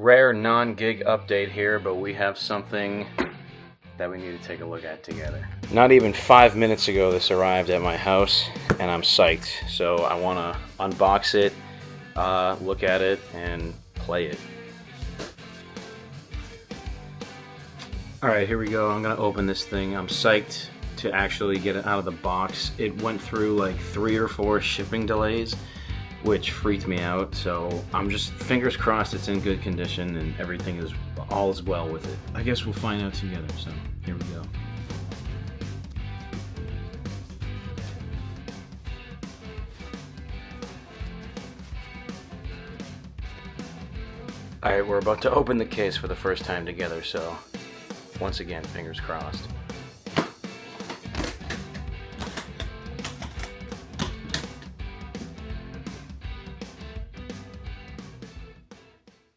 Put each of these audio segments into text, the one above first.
rare non-gig update here, but we have something that we need to take a look at together. Not even 5 minutes ago this arrived at my house, and I'm psyched. So I want to unbox it, look at it, and play it. Alright, here we go. I'm going to open this thing. I'm psyched to actually get it out of the box. It went through like 3 or 4 shipping delays, which freaked me out, so I'm just fingers crossed it's in good condition and everything is all is well with it. I guess we'll find out together, so here we go. Alright, we're about to open the case for the first time together, so once again, fingers crossed.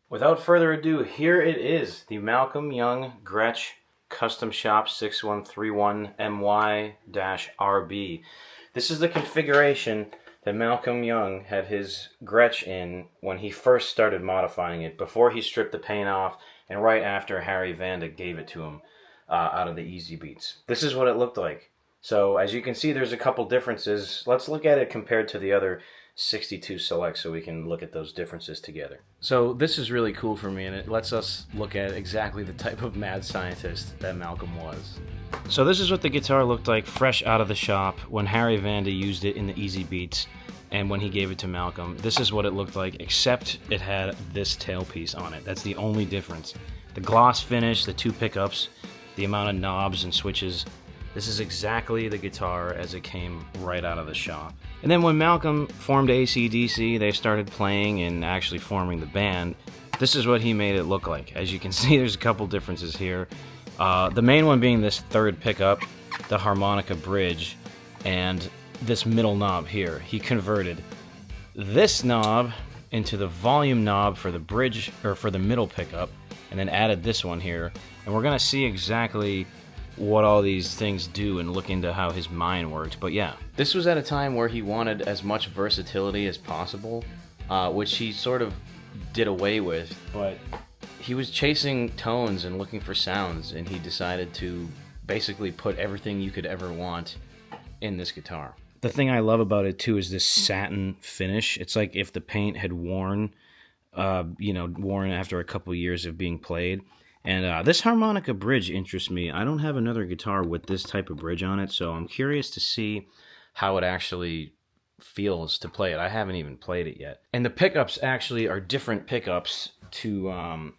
Without further ado, here it is, the Malcolm Young Gretsch Custom Shop 6131MY-RB. This is the configuration that Malcolm Young had his Gretsch in when he first started modifying it, before he stripped the paint off and right after Harry Vanda gave it to him out of the Easy Beats. This is what it looked like. So as you can see, there's a couple differences. Let's look at it compared to the other 62 Select so we can look at those differences together. So this is really cool for me, and it lets us look at exactly the type of mad scientist that Malcolm was. So this is what the guitar looked like fresh out of the shop when Harry Vanda used it in the Easy Beats and when he gave it to Malcolm. This is what it looked like, except it had this tailpiece on it. That's the only difference. The gloss finish, the 2 pickups, the amount of knobs and switches. This is exactly the guitar as it came right out of the shop. And then when Malcolm formed AC/DC, they started playing and actually forming the band. This is what he made it look like. As you can see, there's a couple differences here. The main one being this 3rd pickup, the harmonica bridge, and this middle knob here. He converted this knob into the volume knob for the bridge, or for the middle pickup, and then added this one here. And we're gonna see exactly what all these things do and look into how his mind worked. But yeah, this was at a time where he wanted as much versatility as possible, which he sort of did away with, but he was chasing tones and looking for sounds, and he decided to basically put everything you could ever want in this guitar. The thing I love about it too is this satin finish. It's like if the paint had worn after a couple years of being played. And this harmonica bridge interests me. I don't have another guitar with this type of bridge on it, so I'm curious to see how it actually feels to play it. I haven't even played it yet. And the pickups actually are different pickups to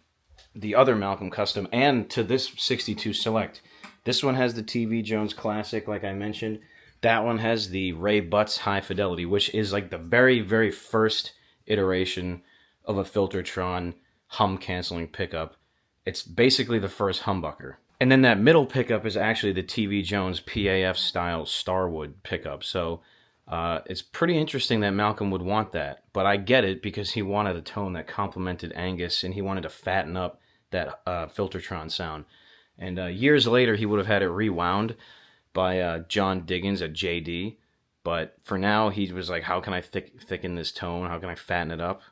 the other Malcolm Custom and to this 62 Select. This one has the TV Jones Classic, like I mentioned. That one has the Ray Butts High Fidelity, which is like the very, very first iteration of a Filtertron hum-canceling pickup. It's basically the first humbucker. And then that middle pickup is actually the TV Jones PAF style Starwood pickup. So it's pretty interesting that Malcolm would want that. But I get it because he wanted a tone that complemented Angus and he wanted to fatten up that Filtertron sound. And years later he would have had it rewound by John Diggins at JD. But for now he was like, how can I thicken this tone? How can I fatten it up?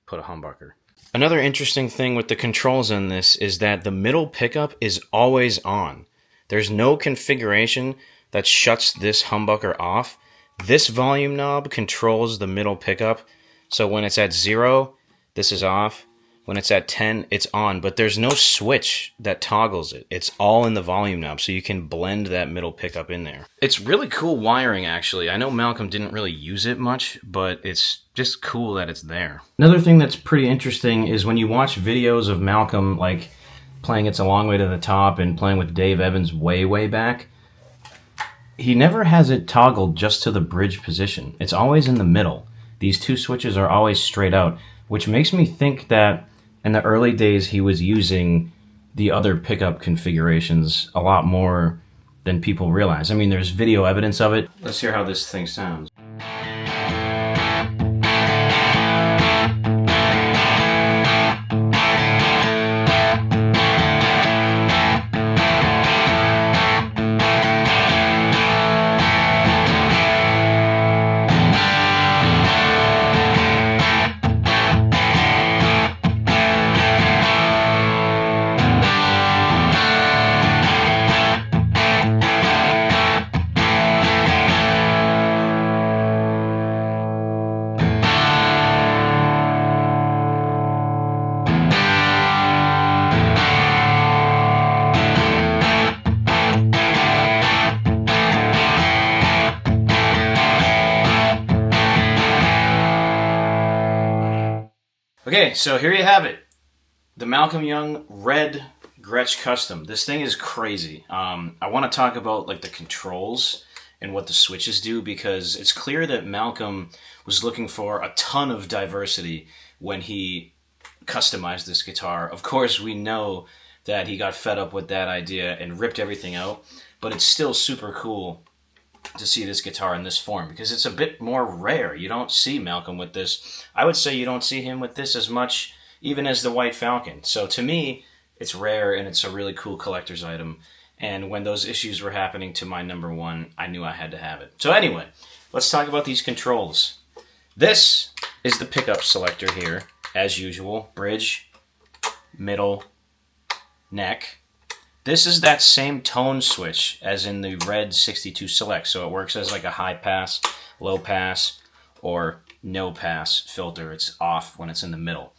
Put a humbucker. Another interesting thing with the controls on this is that the middle pickup is always on. There's no configuration that shuts this humbucker off. This volume knob controls the middle pickup, so when it's at 0, this is off. When it's at 10, it's on, but there's no switch that toggles it. It's all in the volume knob, so you can blend that middle pickup in there. It's really cool wiring, actually. I know Malcolm didn't really use it much, but it's just cool that it's there. Another thing that's pretty interesting is when you watch videos of Malcolm, like, playing It's a Long Way to the Top and playing with Dave Evans way, way back, he never has it toggled just to the bridge position. It's always in the middle. These 2 switches are always straight out, which makes me think that in the early days he was using the other pickup configurations a lot more than people realize. I mean, there's video evidence of it. Let's hear how this thing sounds. Okay, so here you have it. The Malcolm Young Red Gretsch Custom. This thing is crazy. I want to talk about like the controls and what the switches do, because it's clear that Malcolm was looking for a ton of diversity when he customized this guitar. Of course, we know that he got fed up with that idea and ripped everything out, but it's still super cool to see this guitar in this form because it's a bit more rare. You don't see Malcolm with this. I would say you don't see him with this as much even as the White Falcon. So to me, it's rare and it's a really cool collector's item. And when those issues were happening to my number one, I knew I had to have it. So anyway, let's talk about these controls. This is the pickup selector here, as usual. Bridge, middle, neck. This is that same tone switch as in the Red 62 Select. So it works as like a high pass, low pass, or no pass filter. It's off when it's in the middle.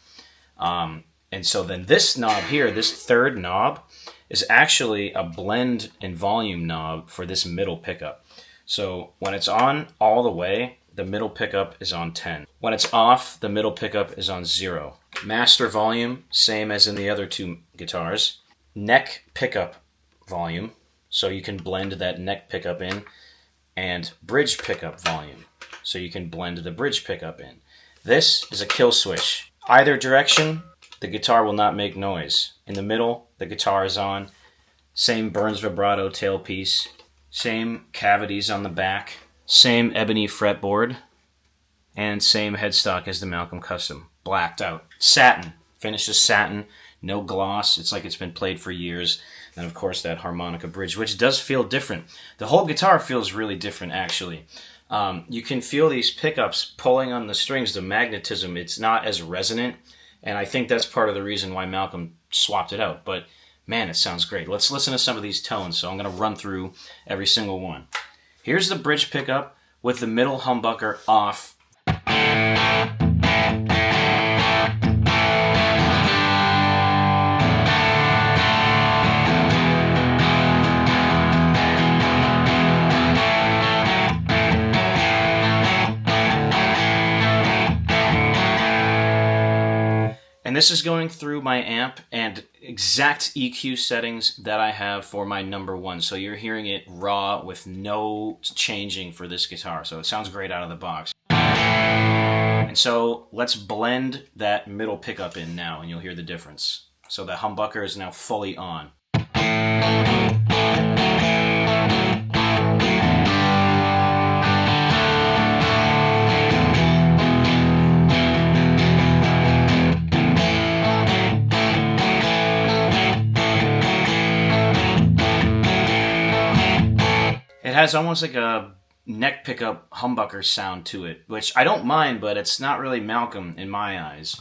And so then this knob here, this third knob, is actually a blend and volume knob for this middle pickup. So when it's on all the way, the middle pickup is on 10. When it's off, the middle pickup is on 0. Master volume, same as in the other two guitars. Neck pickup volume, so you can blend that neck pickup in. And bridge pickup volume, so you can blend the bridge pickup in. This is a kill switch. Either direction, the guitar will not make noise. In the middle, the guitar is on. Same Burns vibrato tailpiece. Same cavities on the back. Same ebony fretboard. And same headstock as the Malcolm Custom. Blacked out. Satin. Finishes satin. No gloss. It's like it's been played for years. And of course that harmonica bridge, which does feel different. The whole guitar feels really different, actually. You can feel these pickups pulling on the strings, the magnetism. It's not as resonant. And I think that's part of the reason why Malcolm swapped it out. But man, it sounds great. Let's listen to some of these tones. So I'm going to run through every single one. Here's the bridge pickup with the middle humbucker off. And this is going through my amp and exact EQ settings that I have for my number one. So you're hearing it raw with no changing for this guitar. So it sounds great out of the box. And so let's blend that middle pickup in now and you'll hear the difference. So the humbucker is now fully on. It has almost like a neck pickup humbucker sound to it, which I don't mind, but it's not really Malcolm in my eyes.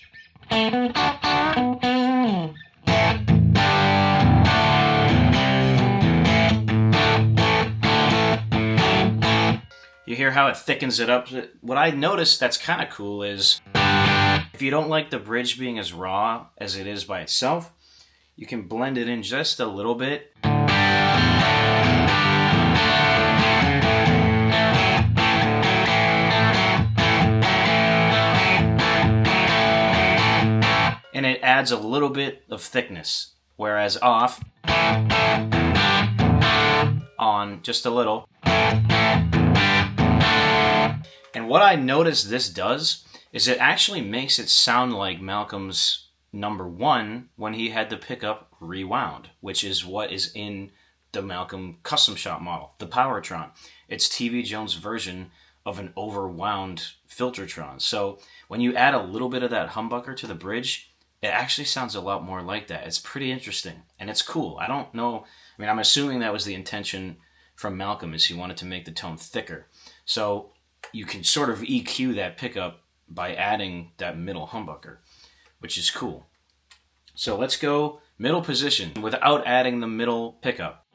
You hear how it thickens it up? What I noticed that's kind of cool is if you don't like the bridge being as raw as it is by itself, you can blend it in just a little bit. And it adds a little bit of thickness, whereas off, on just a little. And what I noticed this does is it actually makes it sound like Malcolm's number one when he had the pickup rewound, which is what is in the Malcolm Custom Shop model, the Powertron. It's TV Jones' version of an overwound Filtertron. So when you add a little bit of that humbucker to the bridge, it actually sounds a lot more like that. It's pretty interesting, and it's cool. I don't know. I mean, I'm assuming that was the intention from Malcolm, is he wanted to make the tone thicker. So you can sort of EQ that pickup by adding that middle humbucker, which is cool. So let's go middle position without adding the middle pickup.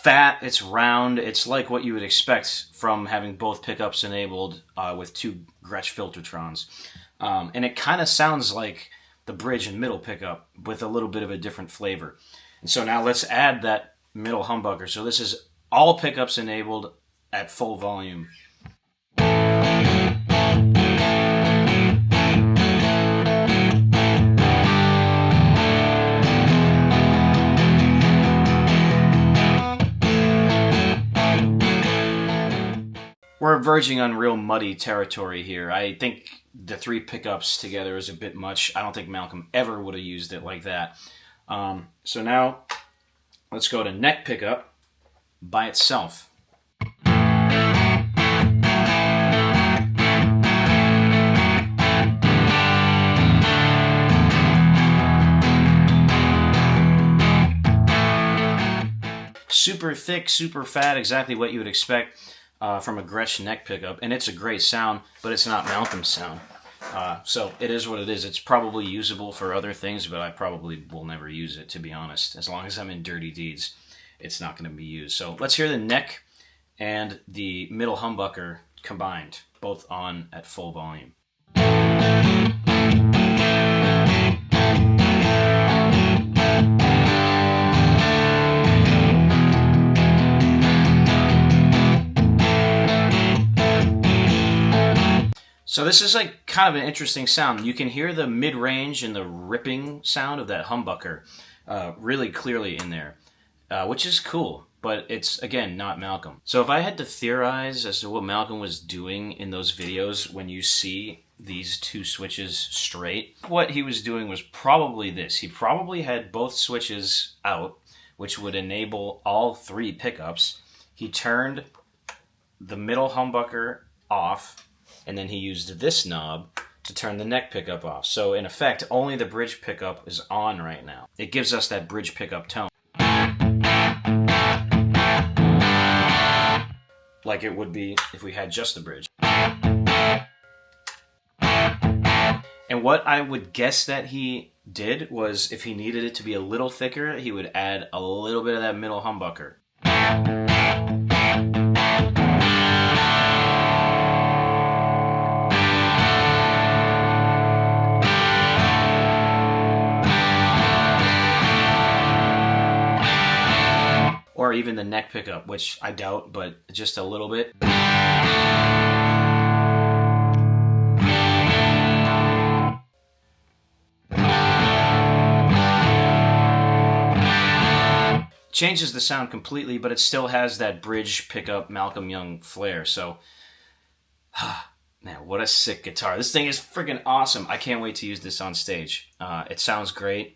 Fat, it's round, it's like what you would expect from having both pickups enabled with two Gretsch Filtertrons. And it kind of sounds like the bridge and middle pickup with a little bit of a different flavor. And so now let's add that middle humbucker. So this is all pickups enabled at full volume. We're verging on real muddy territory here. I think the 3 pickups together is a bit much. I don't think Malcolm ever would have used it like that. So now let's go to neck pickup by itself. Super thick, super fat, exactly what you would expect from a Gretsch neck pickup, and it's a great sound, but it's not Malcolm's sound. So it is what it is. It's probably usable for other things, but I probably will never use it, to be honest. As long as I'm in Dirty Deeds, it's not going to be used. So let's hear the neck and the middle humbucker combined, both on at full volume. So this is like kind of an interesting sound. You can hear the mid-range and the ripping sound of that humbucker really clearly in there, which is cool, but it's, again, not Malcolm. So if I had to theorize as to what Malcolm was doing in those videos when you see these 2 switches straight, what he was doing was probably this. He probably had both switches out, which would enable all 3 pickups. He turned the middle humbucker off, and then he used this knob to turn the neck pickup off. So in effect, only the bridge pickup is on right now. It gives us that bridge pickup tone, like it would be if we had just the bridge. And what I would guess that he did was, if he needed it to be a little thicker, he would add a little bit of that middle humbucker. Or even the neck pickup, which I doubt, but just a little bit. Changes the sound completely, but it still has that bridge pickup Malcolm Young flair. So, man, what a sick guitar. This thing is freaking awesome. I can't wait to use this on stage. It sounds great.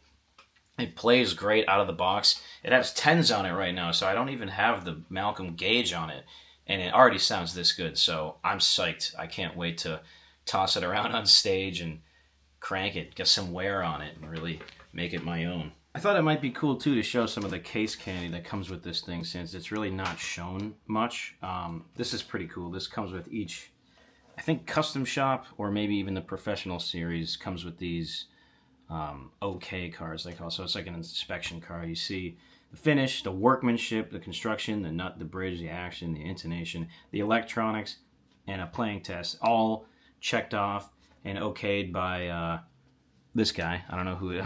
It plays great out of the box. It has 10s on it right now, so I don't even have the Malcolm gauge on it. And it already sounds this good, so I'm psyched. I can't wait to toss it around on stage and crank it, get some wear on it, and really make it my own. I thought it might be cool, too, to show some of the case candy that comes with this thing, since it's really not shown much. This is pretty cool. This comes with each, I think, custom shop, or maybe even the professional series comes with these OK cards, they call it. So it's like an inspection card. You see the finish, the workmanship, the construction, the nut, the bridge, the action, the intonation, the electronics, and a playing test, all checked off and okayed by this guy. I don't know who it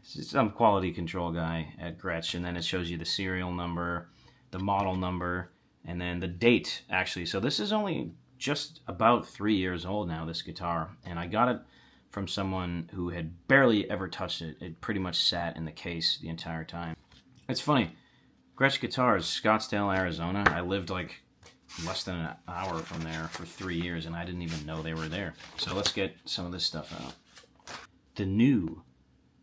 is. Some quality control guy at Gretsch. And then it shows you the serial number, the model number, and then the date, actually. So this is only just about 3 years old now, this guitar. And I got it from someone who had barely ever touched it. It pretty much sat in the case the entire time. It's funny. Gretsch Guitars, Scottsdale, Arizona. I lived like less than an hour from there for 3 years, and I didn't even know they were there. So let's get some of this stuff out. The new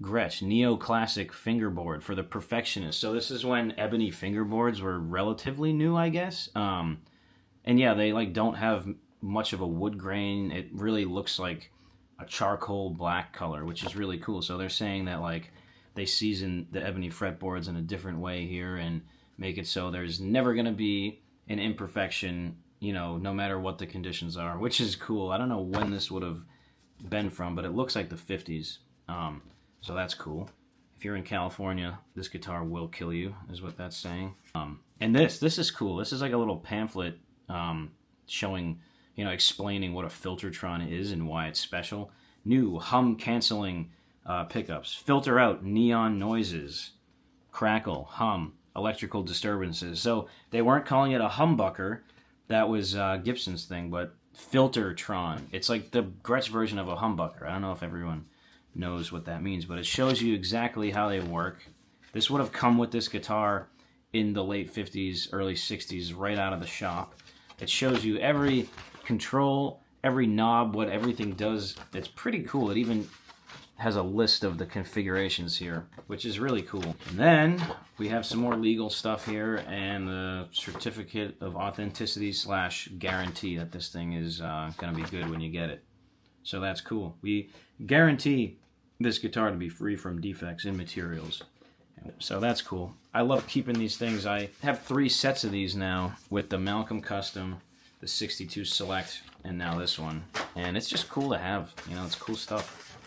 Gretsch Neoclassic fingerboard for the Perfectionist. So this is when ebony fingerboards were relatively new, I guess. And yeah, they like don't have much of a wood grain. It really looks like a charcoal black color, which is really cool. So they're saying that like they season the ebony fretboards in a different way here and make it so there's never going to be an imperfection, you know, no matter what the conditions are, which is cool. I don't know when this would have been from, but it looks like the 50s. So that's cool. If you're in California, this guitar will kill you, is what that's saying. And this is cool. This is like a little pamphlet showing, you know, explaining what a Filtertron is and why it's special. New hum canceling pickups. Filter out neon noises. crackle, hum, electrical disturbances. So they weren't calling it a humbucker. That was Gibson's thing, but Filtertron. It's like the Gretsch version of a humbucker. I don't know if everyone knows what that means, but it shows you exactly how they work. This would have come with this guitar in the late 50s, early 60s, right out of the shop. It shows you every control, every knob, what everything does. It's pretty cool. It even has a list of the configurations here, which is really cool. And then we have some more legal stuff here and the certificate of authenticity / guarantee that this thing is going to be good when you get it. So that's cool. We guarantee this guitar to be free from defects in materials. So that's cool. I love keeping these things. I have 3 sets of these now with the Malcolm Custom, the 62 Select, and now this one. And it's just cool to have. You know, it's cool stuff.